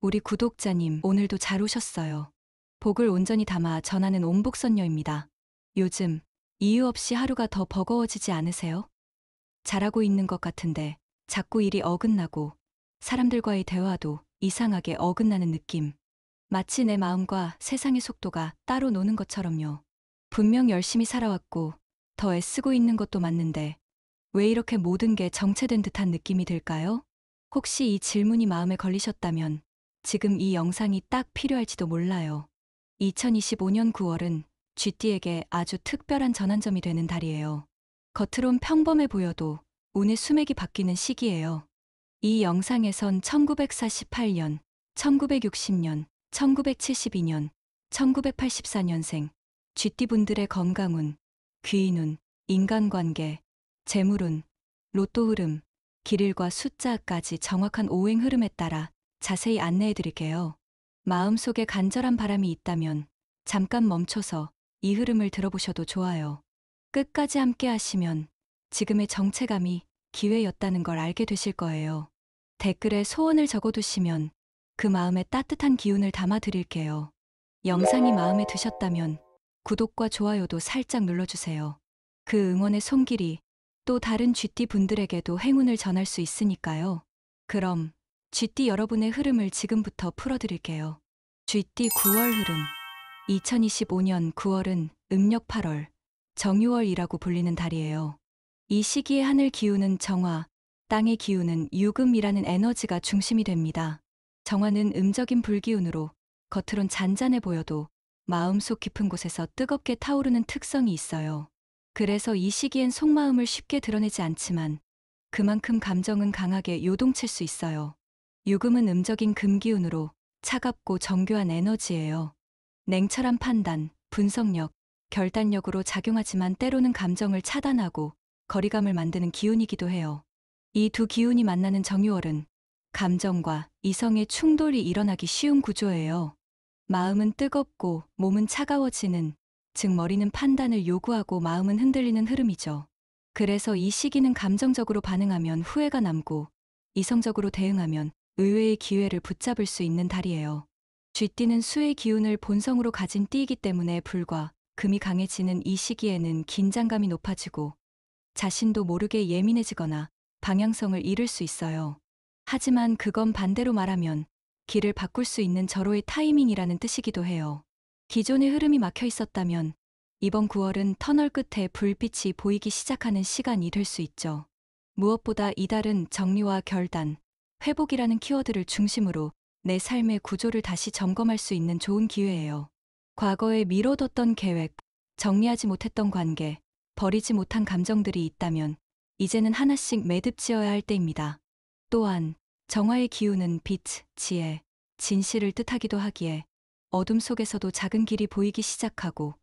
우리 구독자님, 오늘도 잘 오셨어요. 복을 온전히 담아 전하는 옹복선녀입니다. 요즘 이유 없이 하루가 더 버거워지지 않으세요? 잘하고 있는 것 같은데 자꾸 일이 어긋나고 사람들과의 대화도 이상하게 어긋나는 느낌. 마치 내 마음과 세상의 속도가 따로 노는 것처럼요. 분명 열심히 살아왔고 더 애쓰고 있는 것도 맞는데 왜 이렇게 모든 게 정체된 듯한 느낌이 들까요? 혹시 이 질문이 마음에 걸리셨다면 지금 이 영상이 딱 필요할지도 몰라요. 2025년 9월은 쥐띠에게 아주 특별한 전환점이 되는 달이에요. 겉으론 평범해 보여도 운의 수맥이 바뀌는 시기예요. 이 영상에선 1948년, 1960년, 1972년, 1984년생 쥐띠분들의 건강운, 귀인운, 인간관계, 재물운, 로또 흐름, 길일과 숫자까지 정확한 오행 흐름에 따라 자세히 안내해 드릴게요. 마음속에 간절한 바람이 있다면 잠깐 멈춰서 이 흐름을 들어보셔도 좋아요. 끝까지 함께 하시면 지금의 정체감이 기회였다는 걸 알게 되실 거예요. 댓글에 소원을 적어두시면 그 마음에 따뜻한 기운을 담아 드릴게요. 영상이 마음에 드셨다면 구독과 좋아요도 살짝 눌러주세요. 그 응원의 손길이 또 다른 쥐띠 분들에게도 행운을 전할 수 있으니까요. 그럼 쥐띠 여러분의 흐름을 지금부터 풀어드릴게요. 쥐띠 9월 흐름. 2025년 9월은 음력 8월, 정유월이라고 불리는 달이에요. 이 시기의 하늘 기운은 정화, 땅의 기운은 유금이라는 에너지가 중심이 됩니다. 정화는 음적인 불기운으로 겉으론 잔잔해 보여도 마음속 깊은 곳에서 뜨겁게 타오르는 특성이 있어요. 그래서 이 시기엔 속마음을 쉽게 드러내지 않지만 그만큼 감정은 강하게 요동칠 수 있어요. 유금은 음적인 금기운으로 차갑고 정교한 에너지예요. 냉철한 판단, 분석력, 결단력으로 작용하지만 때로는 감정을 차단하고 거리감을 만드는 기운이기도 해요. 이 두 기운이 만나는 정유월은 감정과 이성의 충돌이 일어나기 쉬운 구조예요. 마음은 뜨겁고 몸은 차가워지는, 즉 머리는 판단을 요구하고 마음은 흔들리는 흐름이죠. 그래서 이 시기는 감정적으로 반응하면 후회가 남고 이성적으로 대응하면 의외의 기회를 붙잡을 수 있는 달이에요. 쥐띠는 수의 기운을 본성으로 가진 띠이기 때문에 불과 금이 강해지는 이 시기에는 긴장감이 높아지고 자신도 모르게 예민해지거나 방향성을 잃을 수 있어요. 하지만 그건 반대로 말하면 길을 바꿀 수 있는 절호의 타이밍이라는 뜻이기도 해요. 기존의 흐름이 막혀 있었다면 이번 9월은 터널 끝에 불빛이 보이기 시작하는 시간이 될 수 있죠. 무엇보다 이달은 정리와 결단, 회복이라는 키워드를 중심으로 내 삶의 구조를 다시 점검할 수 있는 좋은 기회예요. 과거에 미뤄뒀던 계획, 정리하지 못했던 관계, 버리지 못한 감정들이 있다면 이제는 하나씩 매듭지어야 할 때입니다. 또한 정화의 기운은 빛, 지혜, 진실을 뜻하기도 하기에 어둠 속에서도 작은 길이 보이기 시작하고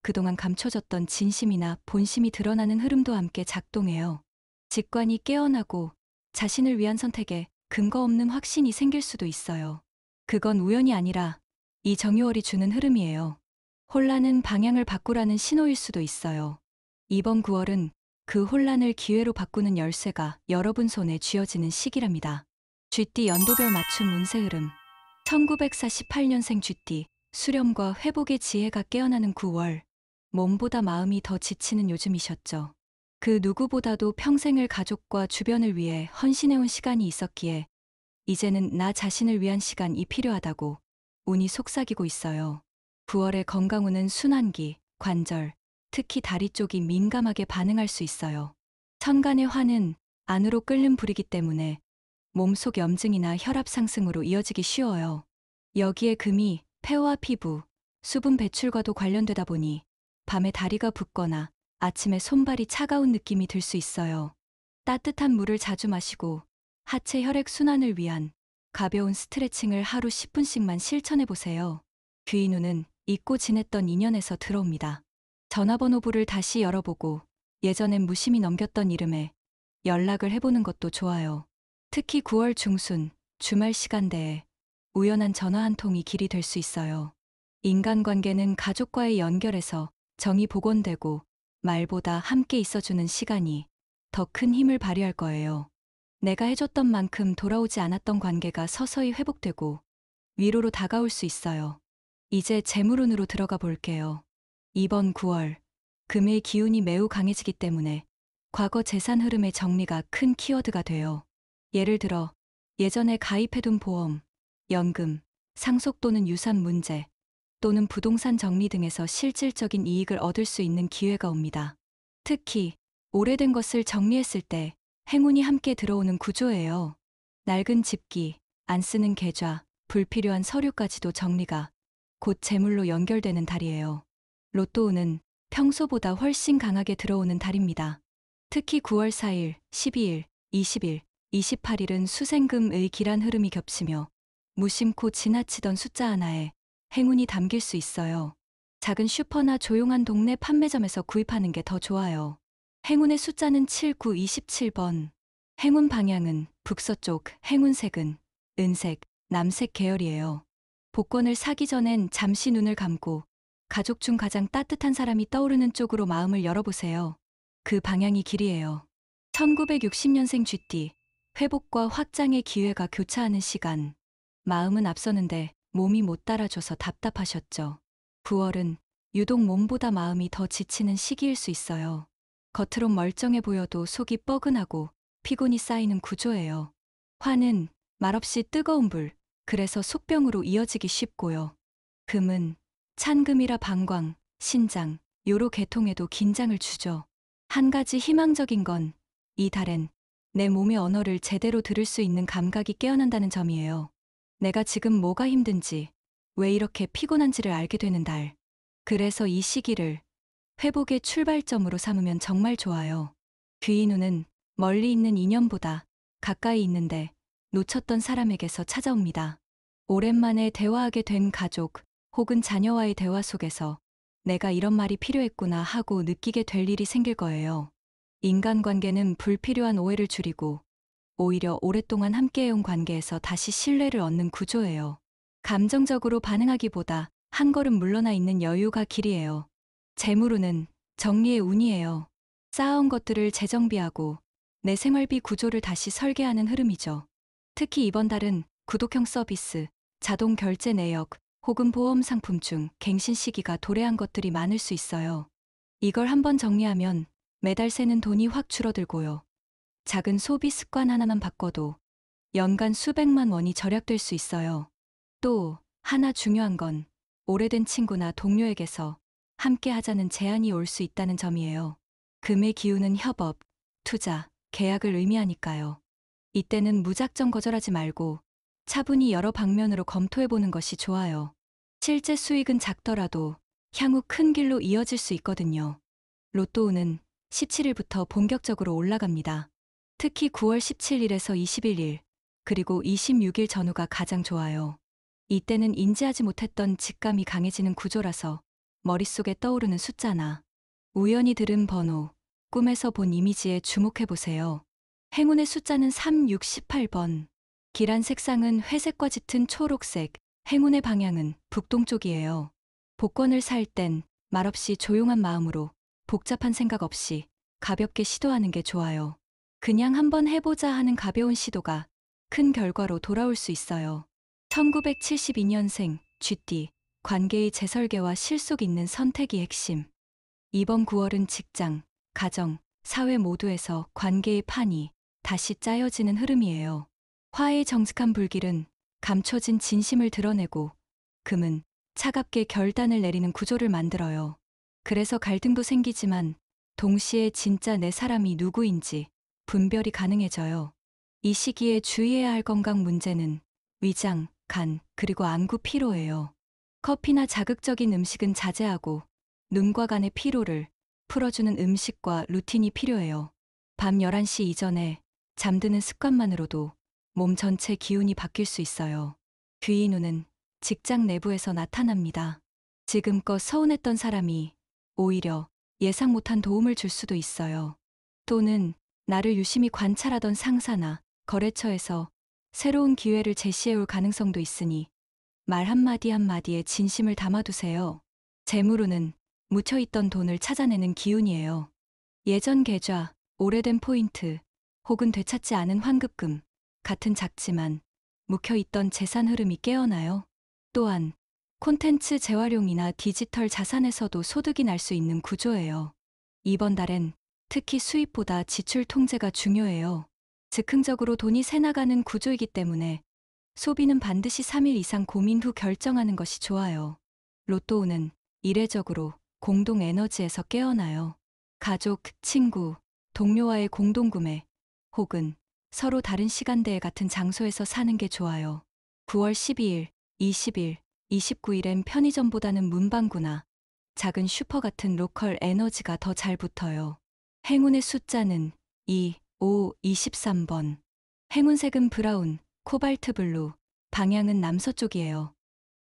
그동안 감춰졌던 진심이나 본심이 드러나는 흐름도 함께 작동해요. 직관이 깨어나고 자신을 위한 선택에 근거 없는 확신이 생길 수도 있어요. 그건 우연이 아니라 이 정유월이 주는 흐름이에요. 혼란은 방향을 바꾸라는 신호일 수도 있어요. 이번 9월은 그 혼란을 기회로 바꾸는 열쇠가 여러분 손에 쥐어지는 시기랍니다. 쥐띠 연도별 맞춤 운세 흐름. 1948년생 쥐띠, 수렴과 회복의 지혜가 깨어나는 9월. 몸보다 마음이 더 지치는 요즘이셨죠. 그 누구보다도 평생을 가족과 주변을 위해 헌신해온 시간이 있었기에 이제는 나 자신을 위한 시간이 필요하다고 운이 속삭이고 있어요. 9월의 건강운은 순환기, 관절, 특히 다리 쪽이 민감하게 반응할 수 있어요. 천간의 화는 안으로 끓는 불이기 때문에 몸속 염증이나 혈압 상승으로 이어지기 쉬워요. 여기에 금이 폐와 피부, 수분 배출과도 관련되다 보니 밤에 다리가 붓거나 아침에 손발이 차가운 느낌이 들 수 있어요. 따뜻한 물을 자주 마시고 하체 혈액 순환을 위한 가벼운 스트레칭을 하루 10분씩만 실천해 보세요. 귀인운은 잊고 지냈던 인연에서 들어옵니다. 전화번호부를 다시 열어보고 예전엔 무심히 넘겼던 이름에 연락을 해보는 것도 좋아요. 특히 9월 중순, 주말 시간대에 우연한 전화 한 통이 길이 될 수 있어요. 인간관계는 가족과의 연결에서 정이 복원되고 말보다 함께 있어주는 시간이 더 큰 힘을 발휘할 거예요. 내가 해줬던 만큼 돌아오지 않았던 관계가 서서히 회복되고 위로로 다가올 수 있어요. 이제 재물운으로 들어가 볼게요. 이번 9월, 금의 기운이 매우 강해지기 때문에 과거 재산 흐름의 정리가 큰 키워드가 돼요. 예를 들어, 예전에 가입해둔 보험, 연금, 상속 또는 유산 문제, 또는 부동산 정리 등에서 실질적인 이익을 얻을 수 있는 기회가 옵니다. 특히, 오래된 것을 정리했을 때 행운이 함께 들어오는 구조예요. 낡은 집기, 안 쓰는 계좌, 불필요한 서류까지도 정리가 곧 재물로 연결되는 달이에요. 로또운은 평소보다 훨씬 강하게 들어오는 달입니다. 특히 9월 4일, 12일, 20일, 28일은 수생금의 길한 흐름이 겹치며 무심코 지나치던 숫자 하나에 행운이 담길 수 있어요. 작은 슈퍼나 조용한 동네 판매점에서 구입하는 게 더 좋아요. 행운의 숫자는 7, 9, 27번. 행운 방향은 북서쪽, 행운색은 은색, 남색 계열이에요. 복권을 사기 전엔 잠시 눈을 감고 가족 중 가장 따뜻한 사람이 떠오르는 쪽으로 마음을 열어보세요. 그 방향이 길이에요. 1960년생 쥐띠, 회복과 확장의 기회가 교차하는 시간. 마음은 앞서는데 몸이 못 따라줘서 답답하셨죠. 9월은 유독 몸보다 마음이 더 지치는 시기일 수 있어요. 겉으론 멀쩡해 보여도 속이 뻐근하고 피곤이 쌓이는 구조예요. 화는 말없이 뜨거운 불, 그래서 속병으로 이어지기 쉽고요. 금은 찬금이라 방광, 신장, 요로 계통에도 긴장을 주죠. 한 가지 희망적인 건 이 달엔 내 몸의 언어를 제대로 들을 수 있는 감각이 깨어난다는 점이에요. 내가 지금 뭐가 힘든지, 왜 이렇게 피곤한지를 알게 되는 달. 그래서 이 시기를 회복의 출발점으로 삼으면 정말 좋아요. 귀인운은 멀리 있는 인연보다 가까이 있는데 놓쳤던 사람에게서 찾아옵니다. 오랜만에 대화하게 된 가족 혹은 자녀와의 대화 속에서 내가 이런 말이 필요했구나 하고 느끼게 될 일이 생길 거예요. 인간관계는 불필요한 오해를 줄이고 오히려 오랫동안 함께해온 관계에서 다시 신뢰를 얻는 구조예요. 감정적으로 반응하기보다 한 걸음 물러나 있는 여유가 길이에요. 재물운은 정리의 운이에요. 쌓아온 것들을 재정비하고 내 생활비 구조를 다시 설계하는 흐름이죠. 특히 이번 달은 구독형 서비스, 자동 결제 내역 혹은 보험 상품 중 갱신 시기가 도래한 것들이 많을 수 있어요. 이걸 한번 정리하면 매달 새는 돈이 확 줄어들고요. 작은 소비 습관 하나만 바꿔도 연간 수백만 원이 절약될 수 있어요. 또 하나 중요한 건 오래된 친구나 동료에게서 함께 하자는 제안이 올 수 있다는 점이에요. 금의 기운은 협업, 투자, 계약을 의미하니까요. 이때는 무작정 거절하지 말고 차분히 여러 방면으로 검토해보는 것이 좋아요. 실제 수익은 작더라도 향후 큰 길로 이어질 수 있거든요. 로또운은 17일부터 본격적으로 올라갑니다. 특히 9월 17일에서 21일, 그리고 26일 전후가 가장 좋아요. 이때는 인지하지 못했던 직감이 강해지는 구조라서 머릿속에 떠오르는 숫자나 우연히 들은 번호, 꿈에서 본 이미지에 주목해보세요. 행운의 숫자는 3, 6, 18번. 길한 색상은 회색과 짙은 초록색, 행운의 방향은 북동쪽이에요. 복권을 살 땐 말없이 조용한 마음으로 복잡한 생각 없이 가볍게 시도하는 게 좋아요. 그냥 한번 해보자 하는 가벼운 시도가 큰 결과로 돌아올 수 있어요. 1972년생 쥐띠, 관계의 재설계와 실속 있는 선택이 핵심. 이번 9월은 직장, 가정, 사회 모두에서 관계의 판이 다시 짜여지는 흐름이에요. 화의 정직한 불길은 감춰진 진심을 드러내고 금은 차갑게 결단을 내리는 구조를 만들어요. 그래서 갈등도 생기지만 동시에 진짜 내 사람이 누구인지 분별이 가능해져요. 이 시기에 주의해야 할 건강 문제는 위장, 간, 그리고 안구 피로예요. 커피나 자극적인 음식은 자제하고 눈과 간의 피로를 풀어주는 음식과 루틴이 필요해요. 밤 11시 이전에 잠드는 습관만으로도 몸 전체 기운이 바뀔 수 있어요. 귀인운은 직장 내부에서 나타납니다. 지금껏 서운했던 사람이 오히려 예상 못한 도움을 줄 수도 있어요. 또는 나를 유심히 관찰하던 상사나 거래처에서 새로운 기회를 제시해올 가능성도 있으니 말 한마디 한마디에 진심을 담아두세요. 재물운은 묻혀있던 돈을 찾아내는 기운이에요. 예전 계좌, 오래된 포인트, 혹은 되찾지 않은 환급금 같은 작지만 묵혀있던 재산 흐름이 깨어나요. 또한 콘텐츠 재활용이나 디지털 자산에서도 소득이 날 수 있는 구조예요. 이번 달엔 특히 수입보다 지출 통제가 중요해요. 즉흥적으로 돈이 새나가는 구조이기 때문에 소비는 반드시 3일 이상 고민 후 결정하는 것이 좋아요. 로또운은 이례적으로 공동 에너지에서 깨어나요. 가족, 친구, 동료와의 공동구매 혹은 서로 다른 시간대에 같은 장소에서 사는 게 좋아요. 9월 12일, 20일, 29일엔 편의점보다는 문방구나 작은 슈퍼 같은 로컬 에너지가 더 잘 붙어요. 행운의 숫자는 2, 5, 23번. 행운색은 브라운, 코발트 블루, 방향은 남서쪽이에요.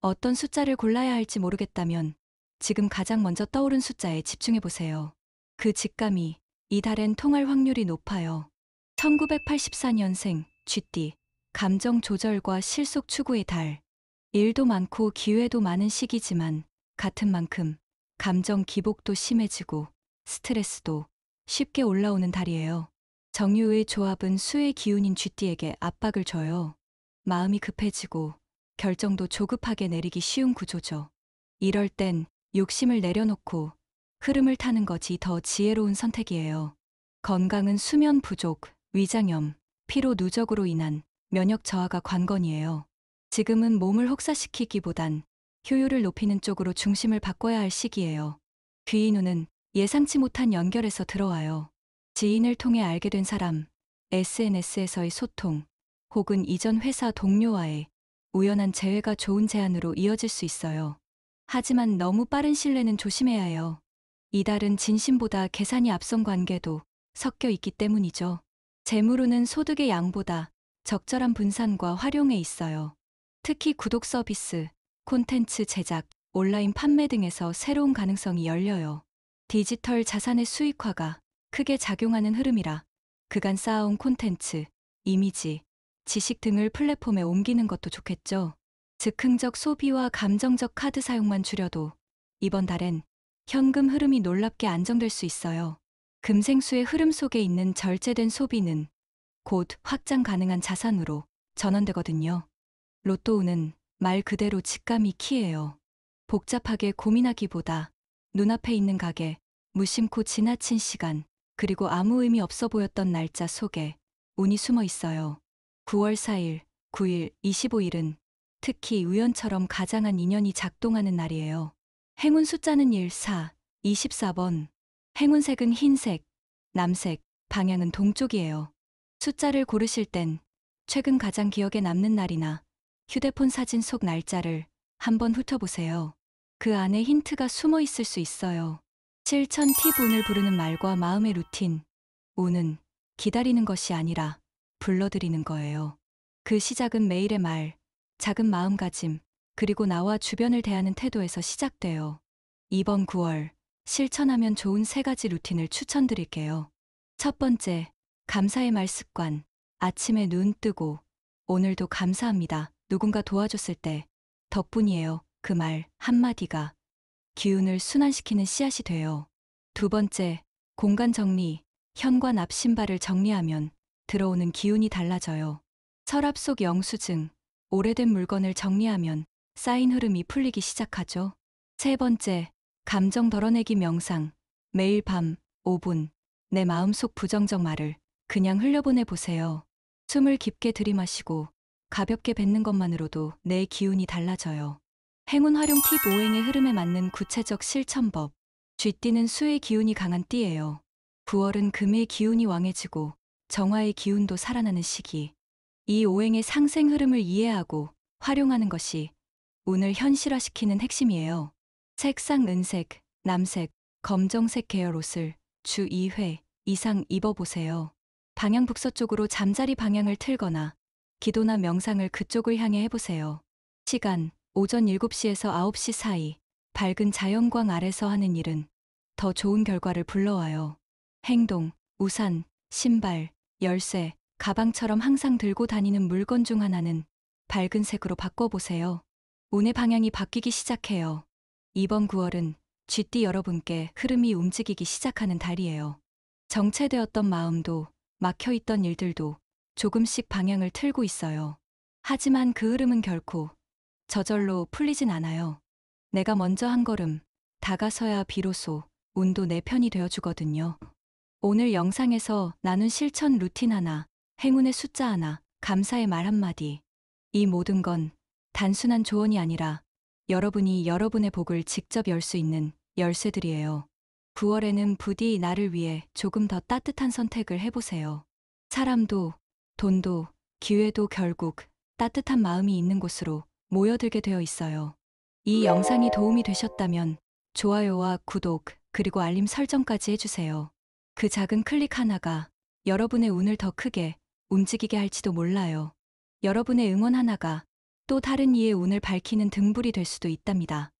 어떤 숫자를 골라야 할지 모르겠다면 지금 가장 먼저 떠오른 숫자에 집중해보세요. 그 직감이 이달엔 통할 확률이 높아요. 1984년생, 쥐띠, 감정 조절과 실속 추구의 달. 일도 많고 기회도 많은 시기지만 같은 만큼 감정 기복도 심해지고 스트레스도 쉽게 올라오는 달이에요. 정유의 조합은 수의 기운인 쥐띠에게 압박을 줘요. 마음이 급해지고 결정도 조급하게 내리기 쉬운 구조죠. 이럴 땐 욕심을 내려놓고 흐름을 타는 것이 더 지혜로운 선택이에요. 건강은 수면 부족, 위장염, 피로 누적으로 인한 면역 저하가 관건이에요. 지금은 몸을 혹사시키기보단 효율을 높이는 쪽으로 중심을 바꿔야 할 시기예요. 귀인운은 예상치 못한 연결에서 들어와요. 지인을 통해 알게 된 사람, SNS에서의 소통, 혹은 이전 회사 동료와의 우연한 재회가 좋은 제안으로 이어질 수 있어요. 하지만 너무 빠른 신뢰는 조심해야 해요. 이달은 진심보다 계산이 앞선 관계도 섞여 있기 때문이죠. 재물운은 소득의 양보다 적절한 분산과 활용에 있어요. 특히 구독 서비스, 콘텐츠 제작, 온라인 판매 등에서 새로운 가능성이 열려요. 디지털 자산의 수익화가 크게 작용하는 흐름이라 그간 쌓아온 콘텐츠, 이미지, 지식 등을 플랫폼에 옮기는 것도 좋겠죠. 즉흥적 소비와 감정적 카드 사용만 줄여도 이번 달엔 현금 흐름이 놀랍게 안정될 수 있어요. 금생수의 흐름 속에 있는 절제된 소비는 곧 확장 가능한 자산으로 전환되거든요. 로또운은 말 그대로 직감이 키예요. 복잡하게 고민하기보다 눈앞에 있는 가게, 무심코 지나친 시간, 그리고 아무 의미 없어 보였던 날짜 속에 운이 숨어 있어요. 9월 4일, 9일, 25일은 특히 우연처럼 가장한 인연이 작동하는 날이에요. 행운 숫자는 1, 4, 24번. 행운색은 흰색, 남색, 방향은 동쪽이에요. 숫자를 고르실 땐 최근 가장 기억에 남는 날이나 휴대폰 사진 속 날짜를 한번 훑어보세요. 그 안에 힌트가 숨어 있을 수 있어요. 실천 팁 운을 부르는 말과 마음의 루틴. 운은 기다리는 것이 아니라 불러들이는 거예요. 그 시작은 매일의 말, 작은 마음가짐, 그리고 나와 주변을 대하는 태도에서 시작돼요. 이번 9월 실천하면 좋은 3가지 루틴을 추천드릴게요. 첫 번째, 감사의 말 습관. 아침에 눈 뜨고 오늘도 감사합니다. 누군가 도와줬을 때 덕분이에요. 그 말 한마디가 기운을 순환시키는 씨앗이 돼요. 두 번째, 공간 정리. 현관 앞 신발을 정리하면 들어오는 기운이 달라져요. 서랍 속 영수증, 오래된 물건을 정리하면 쌓인 흐름이 풀리기 시작하죠. 세 번째, 감정 덜어내기 명상. 매일 밤 5분, 내 마음속 부정적 말을 그냥 흘려보내 보세요. 숨을 깊게 들이마시고 가볍게 뱉는 것만으로도 내 기운이 달라져요. 행운 활용 팁 5행의 흐름에 맞는 구체적 실천법. 쥐띠는 수의 기운이 강한 띠예요. 9월은 금의 기운이 왕해지고 정화의 기운도 살아나는 시기. 이 5행의 상생 흐름을 이해하고 활용하는 것이 운을 현실화시키는 핵심이에요. 색상 은색, 남색, 검정색 계열 옷을 주 2회 이상 입어보세요. 방향 북서쪽으로 잠자리 방향을 틀거나 기도나 명상을 그쪽을 향해 해보세요. 시간, 오전 7시에서 9시 사이, 밝은 자연광 아래서 하는 일은 더 좋은 결과를 불러와요. 행동, 우산, 신발, 열쇠, 가방처럼 항상 들고 다니는 물건 중 하나는 밝은 색으로 바꿔보세요. 운의 방향이 바뀌기 시작해요. 이번 9월은 쥐띠 여러분께 흐름이 움직이기 시작하는 달이에요. 정체되었던 마음도 막혀있던 일들도 조금씩 방향을 틀고 있어요. 하지만 그 흐름은 결코 저절로 풀리진 않아요. 내가 먼저 한 걸음 다가서야 비로소 운도 내 편이 되어주거든요. 오늘 영상에서 나눈 실천 루틴 하나, 행운의 숫자 하나, 감사의 말 한마디. 이 모든 건 단순한 조언이 아니라 여러분이 여러분의 복을 직접 열 수 있는 열쇠들이에요. 9월에는 부디 나를 위해 조금 더 따뜻한 선택을 해보세요. 사람도, 돈도, 기회도 결국 따뜻한 마음이 있는 곳으로 모여들게 되어 있어요. 이 영상이 도움이 되셨다면 좋아요와 구독, 그리고 알림 설정까지 해주세요. 그 작은 클릭 하나가 여러분의 운을 더 크게 움직이게 할지도 몰라요. 여러분의 응원 하나가 또 다른 이의 운을 밝히는 등불이 될 수도 있답니다.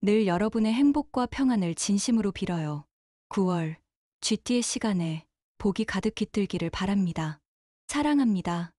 늘 여러분의 행복과 평안을 진심으로 빌어요. 9월 GT의 시간에 복이 가득 깃들기를 바랍니다. 사랑합니다.